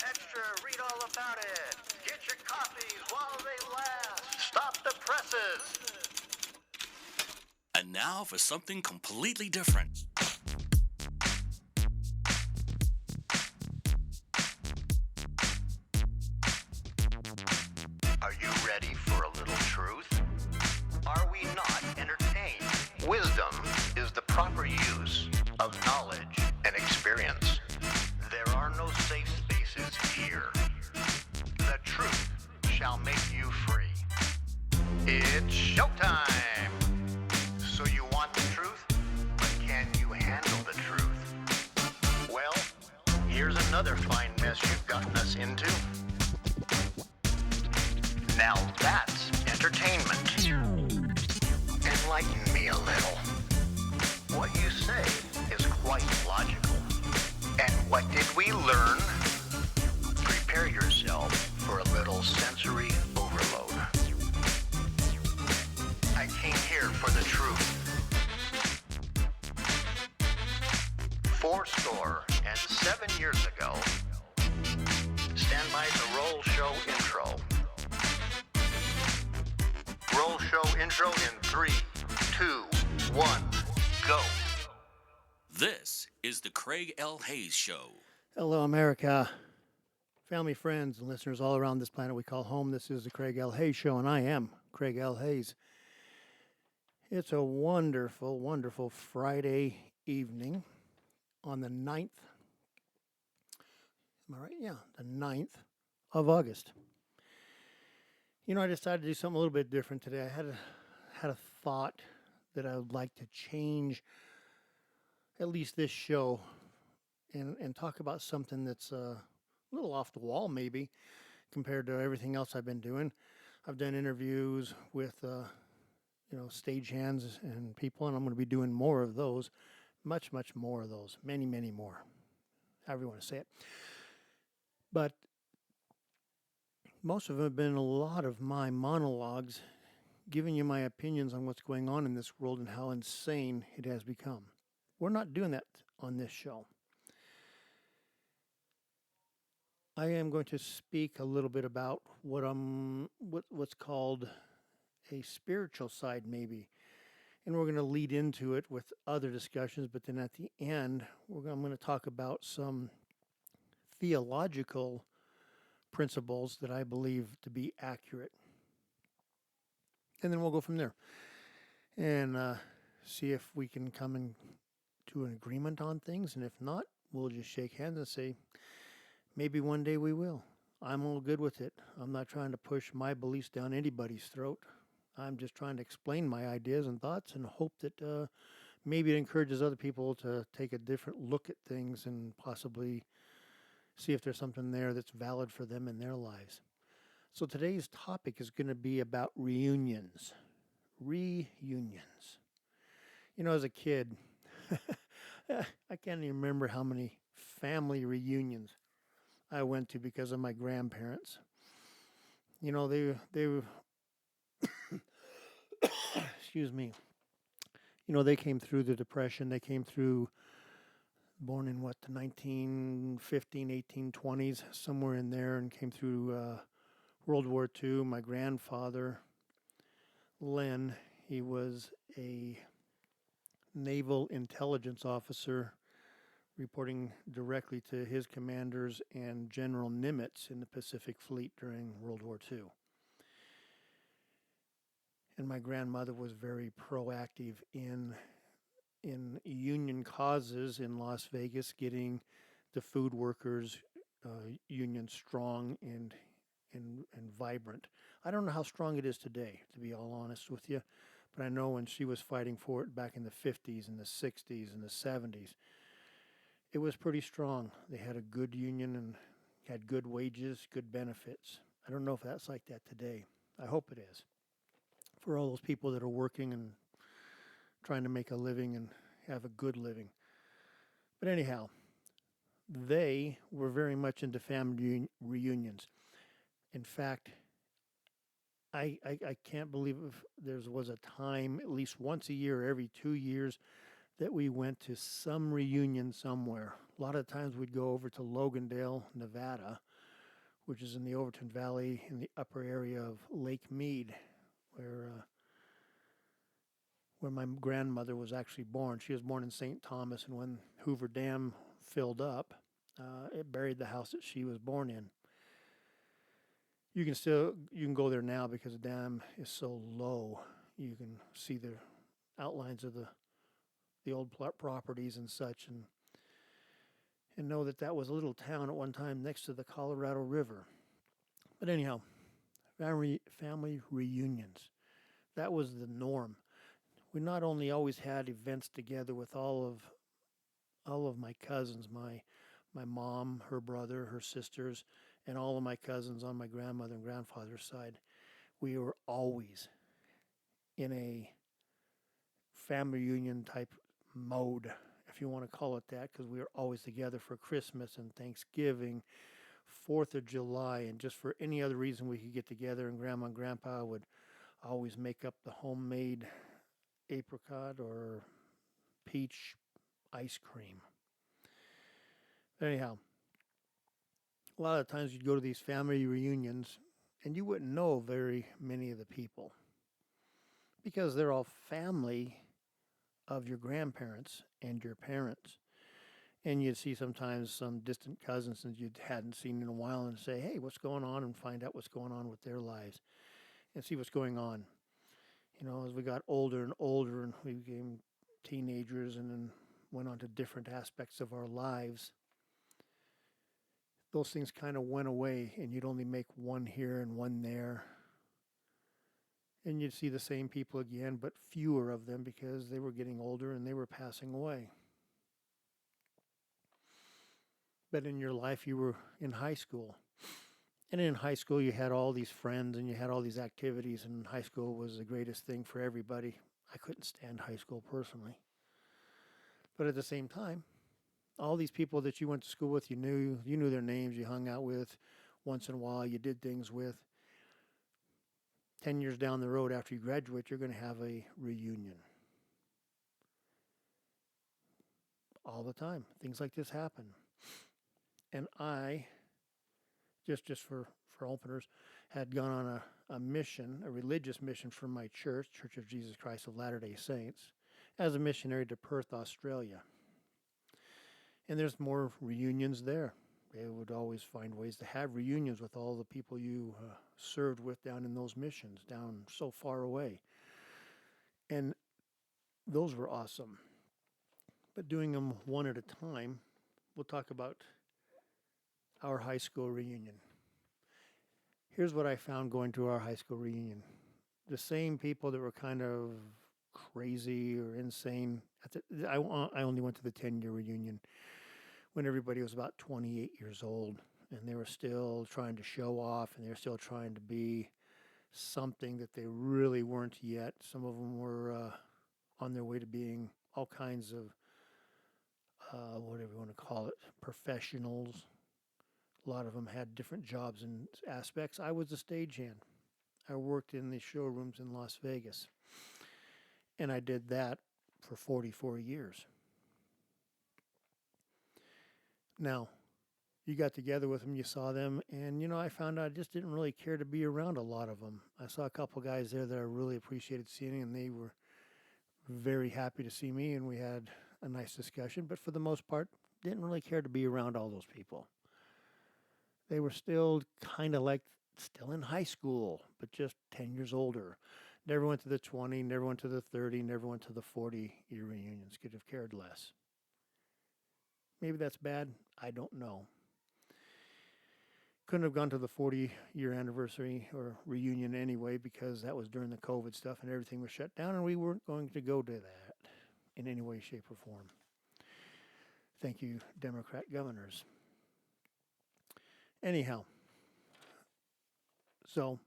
extra, read all about it. Get your copies while they last. Stop the presses. And now for something completely different. Are you ready for a little truth? Are we not entertained? Wisdom is the proper use of knowledge and experience. There are no safe spaces here. The truth shall make you free. It's showtime! So you want the truth, but can you handle the truth? Well, here's another fine mess you've gotten us into. Now that's entertainment. Enlighten me a little. What you say is quite logical. And what did we learn? Prepare yourself for a little sensory overload. I came here for the truth. 47 years ago, stand by the Roll Show intro. Roll Show intro in 3, 2, 1, go. This is the Craig L. Hayes Show. Hello, America. Family, friends, and listeners all around this planet we call home. This is the Craig L. Hayes Show, and I am Craig L. Hayes. It's a wonderful, wonderful Friday evening on the 9th. Am I right? Yeah, the 9th of August. You know, I decided to do something a little bit different today. I had a thought that I would like to change at least this show and talk about something that's a little off the wall maybe compared to everything else I've been doing. I've done interviews with stagehands and people, and I'm going to be doing more of those, much more of those, many more, however you want to say it. But most of them have been a lot of my monologues, giving you my opinions on what's going on in this world and how insane it has become. We're not doing that on this show. I am going to speak a little bit about what's called a spiritual side, maybe, and we're going to lead into it with other discussions. But then at the end, I'm going to talk about some theological principles that I believe to be accurate, and then we'll go from there and see if we can come to an agreement on things. And if not, we'll just shake hands and say, maybe one day we will. I'm all good with it. I'm not trying to push my beliefs down anybody's throat. I'm just trying to explain my ideas and thoughts and hope that maybe it encourages other people to take a different look at things and possibly see if there's something there that's valid for them in their lives. So today's topic is going to be about reunions. Reunions. You know, as a kid, I can't even remember how many family reunions I went to because of my grandparents. You know, they excuse me. You know, they came through the Depression. They came through, born in the 1915, 1820s, somewhere in there, and came through World War II. My grandfather, Len, he was a naval intelligence officer reporting directly to his commanders and General Nimitz in the Pacific Fleet during World War II. And my grandmother was very proactive in union causes in Las Vegas, getting the food workers union strong and vibrant. I don't know how strong it is today, to be all honest with you, but I know when she was fighting for it back in the 50s and the 60s and the 70s, it was pretty strong. They had a good union and had good wages, good benefits. I don't know if that's like that today. I hope it is. For all those people that are working and trying to make a living and have a good living. But anyhow, they were very much into family reunions. In fact, I can't believe if there was a time, at least once a year, every 2 years, that we went to some reunion somewhere, A lot of times we'd go over to Logandale, Nevada, which is in the Overton Valley in the upper area of Lake Mead, where where my grandmother was actually born. She was born in St. Thomas, and when Hoover Dam filled up, it buried the house that she was born in. You can go there now because the dam is so low. You can see the outlines of the old properties and such, and know that that was a little town at one time next to the Colorado River. But anyhow, family reunions. That was the norm. We not only always had events together with all of my cousins, my mom, her brother, her sisters, and all of my cousins on my grandmother and grandfather's side. We were always in a family reunion type mode, if you want to call it that, because we were always together for Christmas and Thanksgiving, 4th of July, and just for any other reason we could get together. And Grandma and Grandpa would always make up the homemade apricot or peach ice cream. Anyhow, a lot of times you'd go to these family reunions and you wouldn't know very many of the people because they're all family of your grandparents and your parents. And you'd see sometimes some distant cousins that you hadn't seen in a while and say, hey, what's going on? And find out what's going on with their lives and see what's going on. You know, as we got older and older and we became teenagers and then went on to different aspects of our lives, those things kind of went away and you'd only make one here and one there. And you'd see the same people again, but fewer of them because they were getting older and they were passing away. But in your life, you were in high school. And in high school, you had all these friends and you had all these activities, and high school was the greatest thing for everybody. I couldn't stand high school personally. But at the same time, all these people that you went to school with, you knew their names, you hung out with once in a while, you did things with. 10 years down the road after you graduate, you're going to have a reunion. All the time. Things like this happen. And I, just for openers, had gone on a mission, a religious mission from my church, Church of Jesus Christ of Latter-day Saints, as a missionary to Perth, Australia. And there's more reunions there. They would always find ways to have reunions with all the people you served with down in those missions, down so far away. And those were awesome. But doing them one at a time, we'll talk about our high school reunion. Here's what I found going to our high school reunion. The same people that were kind of crazy or insane. I only went to the 10-year reunion when everybody was about 28 years old, and they were still trying to show off, and they were still trying to be something that they really weren't yet. Some of them were on their way to being all kinds of, whatever you want to call it, professionals. A lot of them had different jobs and aspects. I was a stagehand. I worked in the showrooms in Las Vegas, and I did that for 44 years. Now, you got together with them, you saw them, and, I found out I just didn't really care to be around a lot of them. I saw a couple guys there that I really appreciated seeing, and they were very happy to see me, and we had a nice discussion, but for the most part, didn't really care to be around all those people. They were still kind of like still in high school, but just 10 years older. Never went to the 20, never went to the 30, never went to the 40-year reunions. Could have cared less. Maybe that's bad. I don't know. Couldn't have gone to the 40-year anniversary or reunion anyway because that was during the COVID stuff and everything was shut down, and we weren't going to go to that in any way, shape, or form. Thank you, Democrat governors. Anyhow, so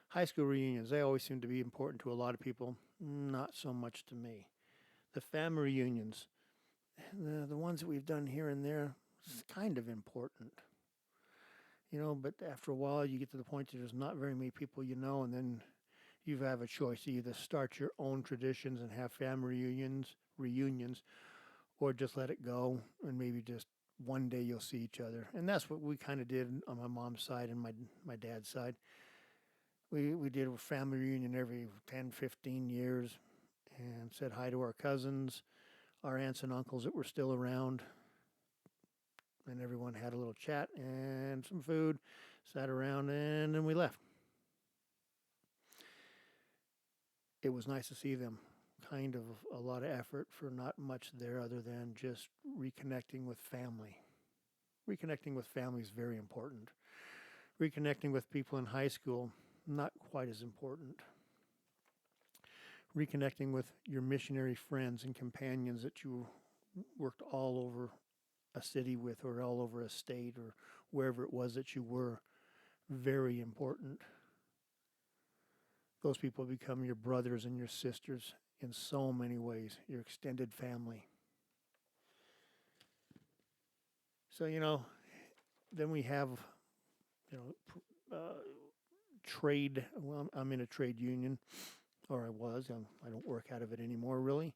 high school reunions, they always seem to be important to a lot of people. Not so much to me. The family reunions, the ones that we've done here and there, it's kind of important. But after a while, you get to the point that there's not very many people and then you have a choice. You either start your own traditions and have family reunions, or just let it go and maybe just one day you'll see each other. And that's what we kind of did on my mom's side and my dad's side. We did a family reunion every 10, 15 years and said hi to our cousins, our aunts and uncles that were still around. And everyone had a little chat and some food, sat around, and then we left. It was nice to see them. Kind of a lot of effort for not much there other than just reconnecting with family. Reconnecting with family is very important. Reconnecting with people in high school, not quite as important. Reconnecting with your missionary friends and companions that you worked all over a city with or all over a state or wherever it was that you were, very important. Those people become your brothers and your sisters in so many ways, your extended family. So, then we have, trade. Well, I'm in a trade union, or I was. I don't work out of it anymore, really.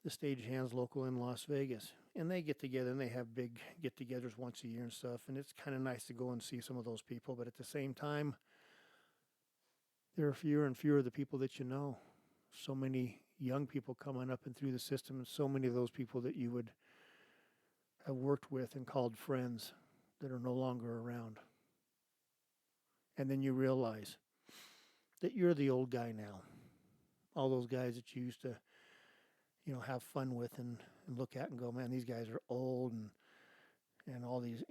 The stagehands local in Las Vegas. And they get together and they have big get-togethers once a year and stuff. And it's kind of nice to go and see some of those people. But at the same time, there are fewer and fewer of the people that you know. So many young people coming up and through the system, and so many of those people that you would have worked with and called friends that are no longer around. And then you realize that you're the old guy now. All those guys that you used to, have fun with and look at and go, man, these guys are old, and all these,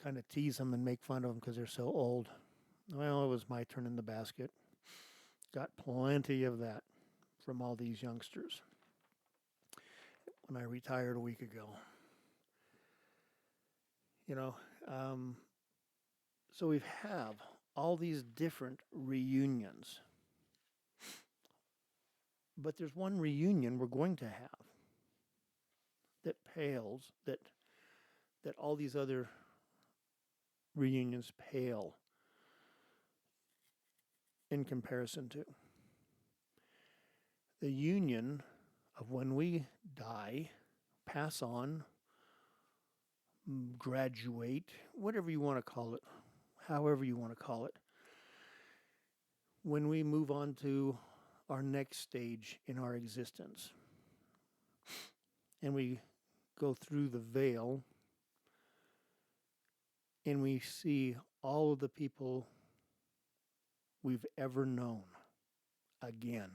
kind of tease them and make fun of them because they're so old. Well, it was my turn in the basket. Got plenty of that from all these youngsters when I retired a week ago. So we have all these different reunions. But there's one reunion we're going to have that pales, that all these other reunions pale in comparison to. The union of when we die, pass on, graduate, whatever you want to call it, however you want to call it, when we move on to our next stage in our existence and we go through the veil and we see all of the people we've ever known again.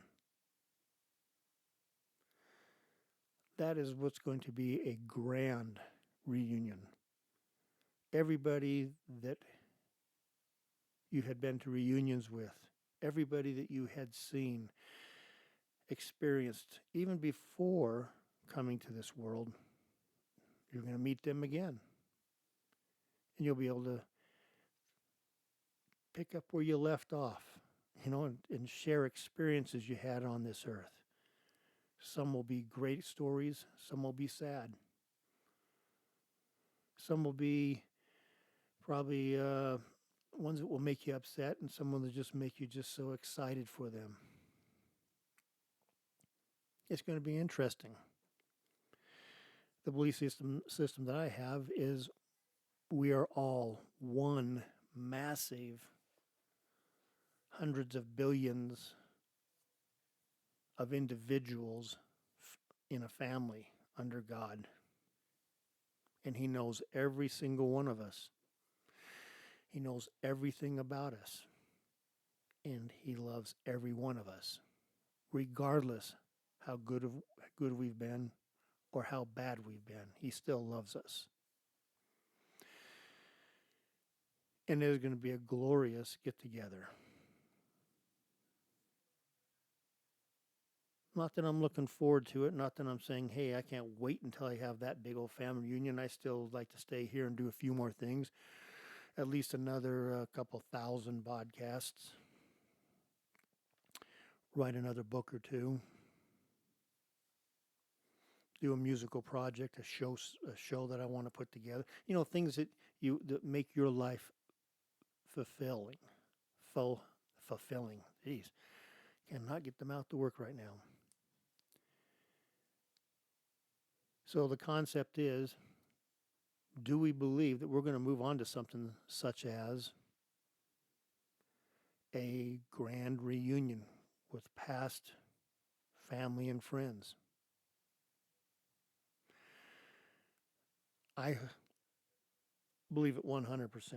That is what's going to be a grand reunion. Everybody that you had been to reunions with, everybody that you had seen, experienced, even before coming to this world, you're going to meet them again. And you'll be able to pick up where you left off, and share experiences you had on this earth. Some will be great stories, some will be sad. Some will be probably ones that will make you upset, and some will just make you just so excited for them. It's going to be interesting. The belief system that I have is we are all one massive, hundreds of billions of individuals in a family under God. And He knows every single one of us. He knows everything about us. And He loves every one of us, regardless how good we've been or how bad we've been. He still loves us. And there's going to be a glorious get-together. Not that I'm looking forward to it, not that I'm saying, hey, I can't wait until I have that big old family reunion. I still like to stay here and do a few more things, at least another couple thousand podcasts, write another book or two, do a musical project, a show that I want to put together. Things that make your life fulfilling. Jeez, cannot get them out to work right now. So the concept is Do we believe that we're going to move on to something such as a grand reunion with past family and friends? I believe it 100%.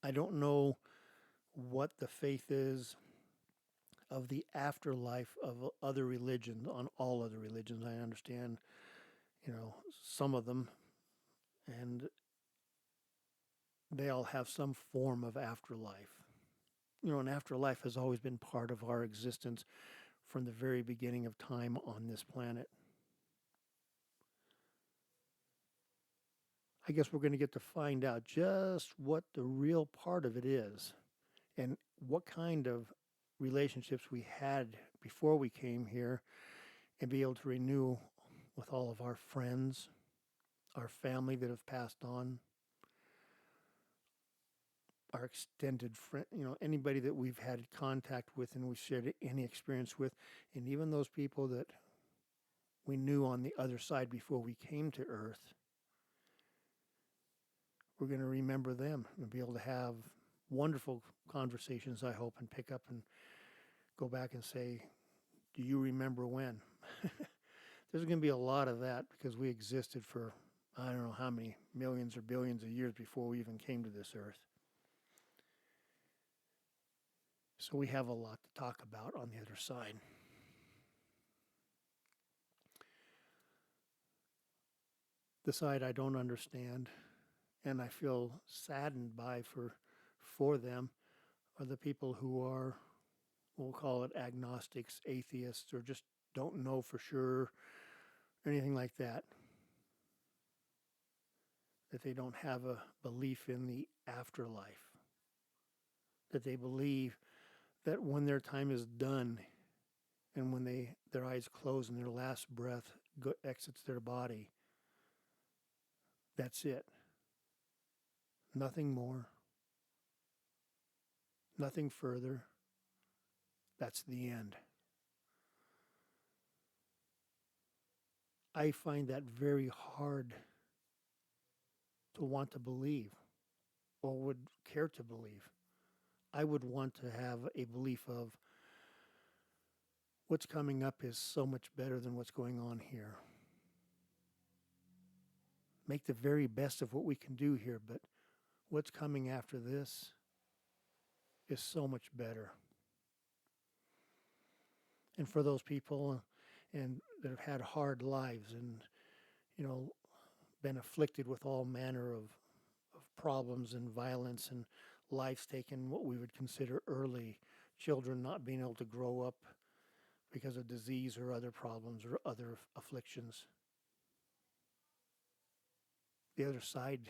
I don't know what the faith is of the afterlife of other religions, on all other religions. I understand, some of them, and they all have some form of afterlife. An afterlife has always been part of our existence from the very beginning of time on this planet. I guess we're going to get to find out just what the real part of it is and what kind of relationships we had before we came here, and be able to renew with all of our friends, our family that have passed on, our extended friend, anybody that we've had contact with and we've shared any experience with, and even those people that we knew on the other side before we came to Earth. We're going to remember them and be able to have wonderful conversations, I hope, and pick up and go back and say, do you remember when? There's going to be a lot of that because we existed for I don't know how many millions or billions of years before we even came to this earth. So we have a lot to talk about on the other side. The side I don't understand and I feel saddened by for them are the people who are, we'll call it agnostics, atheists, or just don't know for sure, or anything like that. That they don't have a belief in the afterlife. That they believe that when their time is done and when their eyes close and their last breath exits their body, that's it. Nothing more. Nothing further. That's the end. I find that very hard to want to believe or would care to believe. I would want to have a belief of what's coming up is so much better than what's going on here. Make the very best of what we can do here, but what's coming after this is so much better. And for those people and that have had hard lives and, been afflicted with all manner of problems and violence and lives taken what we would consider early, children not being able to grow up because of disease or other problems or other afflictions. The other side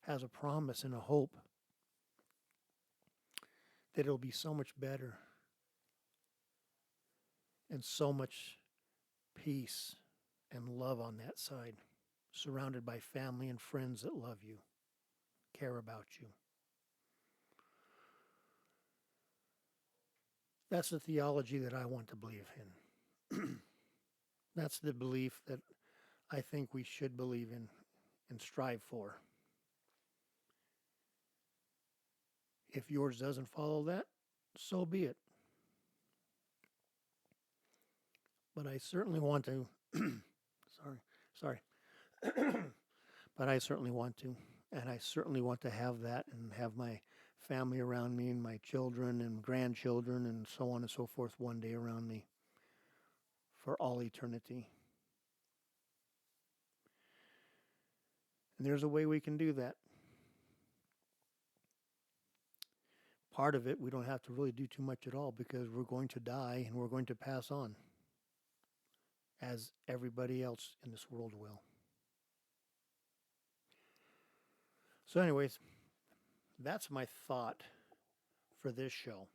has a promise and a hope that it'll be so much better and so much peace and love on that side, surrounded by family and friends that love you, care about you. That's the theology that I want to believe in. That's the belief that I think we should believe in and strive for. If yours doesn't follow that, so be it. But I certainly want to, sorry. But I certainly want to. And I certainly want to have that and have my family around me and my children and grandchildren and so on and so forth one day around me for all eternity. And there's a way we can do that. Part of it, we don't have to really do too much at all because we're going to die and we're going to pass on as everybody else in this world will. So anyways, that's my thought for this show.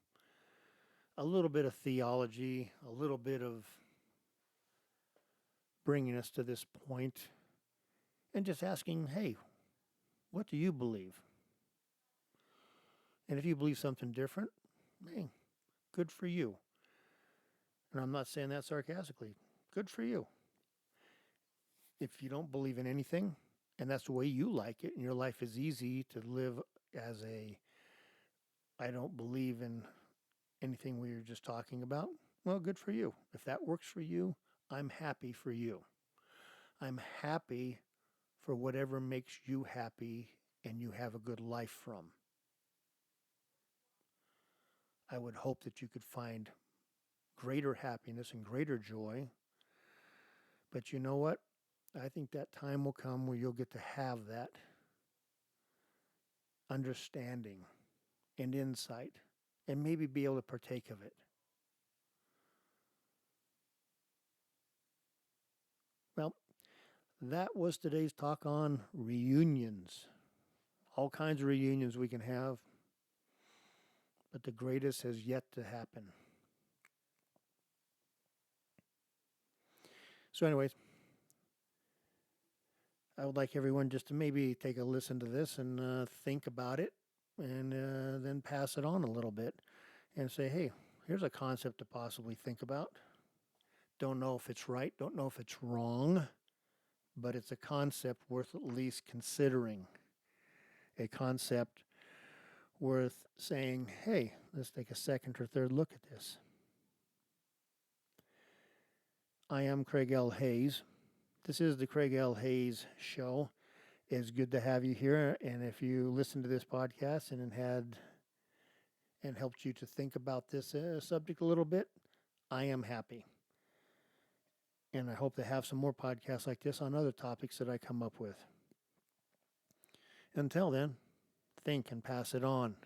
A little bit of theology, a little bit of bringing us to this point, and just asking, hey, what do you believe? And if you believe something different, hey, good for you. And I'm not saying that sarcastically. Good for you. if you don't believe in anything, and that's the way you like it, and your life is easy to live as a, I don't believe in anything we were just talking about, well, good for you. If that works for you, I'm happy for you. I'm happy for whatever makes you happy and you have a good life from. I would hope that you could find greater happiness and greater joy. But you know what? I think that time will come where you'll get to have that understanding and insight and maybe be able to partake of it. Well, that was today's talk on reunions. All kinds of reunions we can have, but the greatest has yet to happen. So anyways, I would like everyone just to maybe take a listen to this and think about it and then pass it on a little bit and say, hey, here's a concept to possibly think about. Don't know if it's right, don't know if it's wrong, but it's a concept worth at least considering. A concept worth saying, hey, let's take a second or third look at this. I am Craig L. Hayes. This is the Craig L. Hayes Show. It's good to have you here, and if you listen to this podcast and helped you to think about this subject a little bit, I am happy. And I hope to have some more podcasts like this on other topics that I come up with. Until then, think and pass it on.